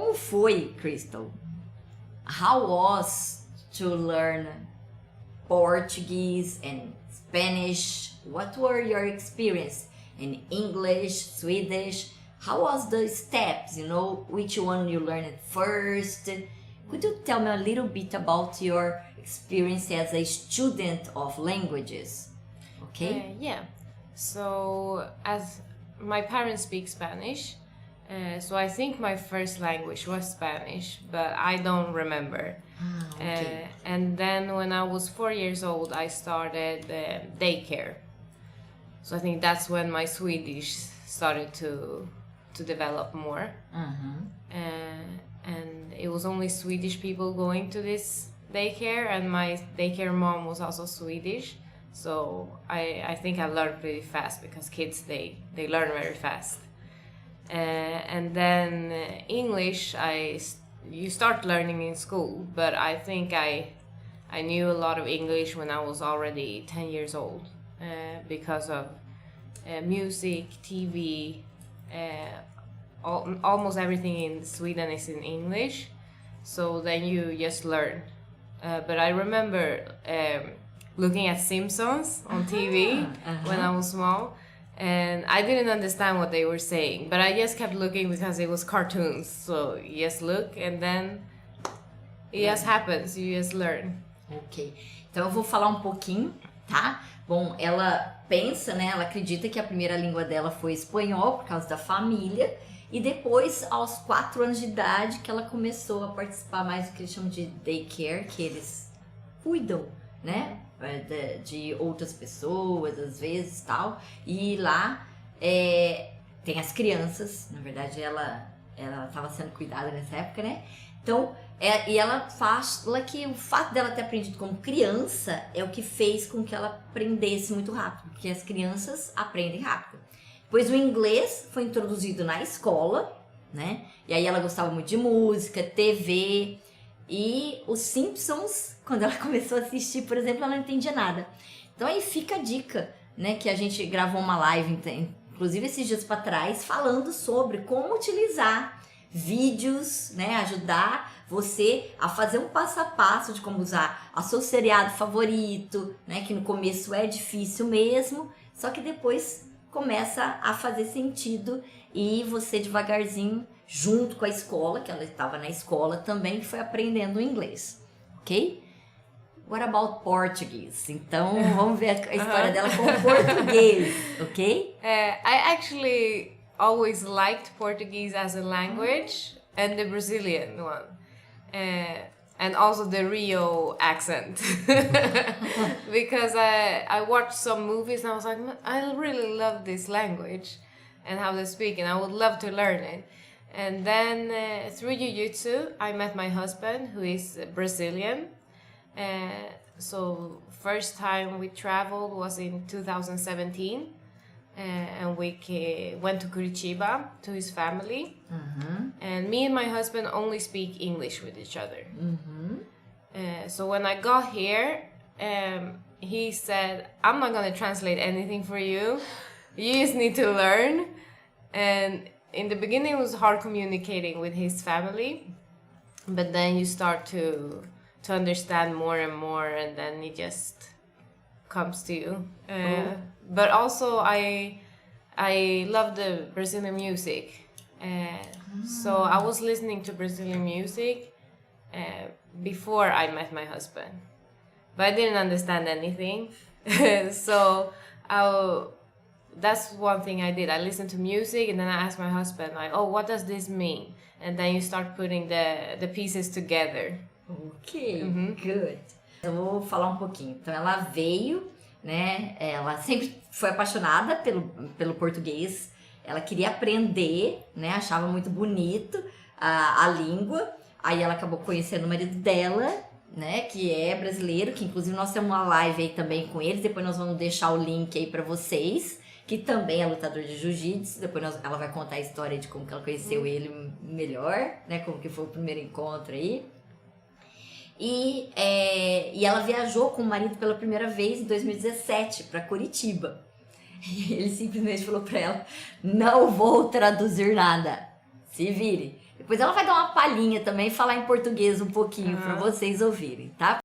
como foi, Cristal? How was to learn Portuguese and Spanish? What were your experience in English, Swedish? How was the steps, which one you learned first? Could you tell me a little bit about your experience as a student of languages? Okay? Yeah. So, as my parents speak Spanish, so I think my first language was Spanish, but I don't remember. Okay. And then when I was 4 years old, I started daycare. So I think that's when my Swedish started to develop more. And it was only Swedish people going to this daycare, and my daycare mom was also Swedish. So I think I learned pretty fast, because kids, they learn very fast. And then English, you start learning in school, but I think I knew a lot of English when I was already 10 years old, because of music, TV, almost everything in Sweden is in English, so then you just learn. But I remember looking at Simpsons on TV when I was small, and I didn't understand what they were saying, but I just kept looking because it was cartoons, so you just look and then it just happens, you just learn. Ok, então eu vou falar um pouquinho, tá? Bom, ela pensa, né? Ela acredita que a primeira língua dela foi espanhol por causa da família, e depois, aos 4 anos de idade, que ela começou a participar mais do que eles chamam de daycare, que eles cuidam, né? De outras pessoas, às vezes, tal. E lá tem as crianças, na verdade ela estava sendo cuidada nessa época, né? Então, e ela fala que o fato dela ter aprendido como criança é o que fez com que ela aprendesse muito rápido, porque as crianças aprendem rápido. Pois o inglês foi introduzido na escola, né? E aí ela gostava muito de música, TV, e os Simpsons, quando ela começou a assistir, por exemplo, ela não entendia nada. Então aí fica a dica, né? Que a gente gravou uma live, inclusive esses dias para trás, falando sobre como utilizar vídeos, né? Ajudar você a fazer um passo a passo de como usar o seu seriado favorito, né? Que no começo é difícil mesmo, só que depois começa a fazer sentido, e você devagarzinho, junto com a escola, que ela estava na escola também, foi aprendendo inglês, ok? What about Portuguese? Então, vamos ver a história dela com o português, ok? I actually always liked Portuguese as a language, and the Brazilian one. And also the Rio accent. Because I watched some movies and I was like, I really love this language and how they speak, and I would love to learn it. And then through Jiu-Jitsu, I met my husband, who is Brazilian. So first time we traveled was in 2017. And we went to Curitiba to his family. And me and my husband only speak English with each other. So when I got here, he said, I'm not going to translate anything for you. You just need to learn. And in the beginning, it was hard communicating with his family. But then you start to understand more and more, and then it just comes to you. But also I love the Brazilian music. So I was listening to Brazilian music before I met my husband. But I didn't understand anything. So that's one thing I did. I listened to music, and then I asked my husband, like, oh, what does this mean? And then you start putting the pieces together. Ok, good. Eu vou falar um pouquinho. Então ela veio, né? Ela sempre foi apaixonada pelo português. Ela queria aprender, né? Achava muito bonito a língua. Aí ela acabou conhecendo o marido dela, né? Que é brasileiro, que inclusive nós temos uma live aí também com eles. Depois nós vamos deixar o link aí pra vocês, que também é lutador de jiu-jitsu. Depois ela vai contar a história de como que ela conheceu ele melhor, né? Como que foi o primeiro encontro aí. E ela viajou com o marido pela primeira vez em 2017 para Curitiba. E ele simplesmente falou para ela: não vou traduzir nada, se vire. Depois ela vai dar uma palhinha também e falar em português um pouquinho para vocês ouvirem, tá?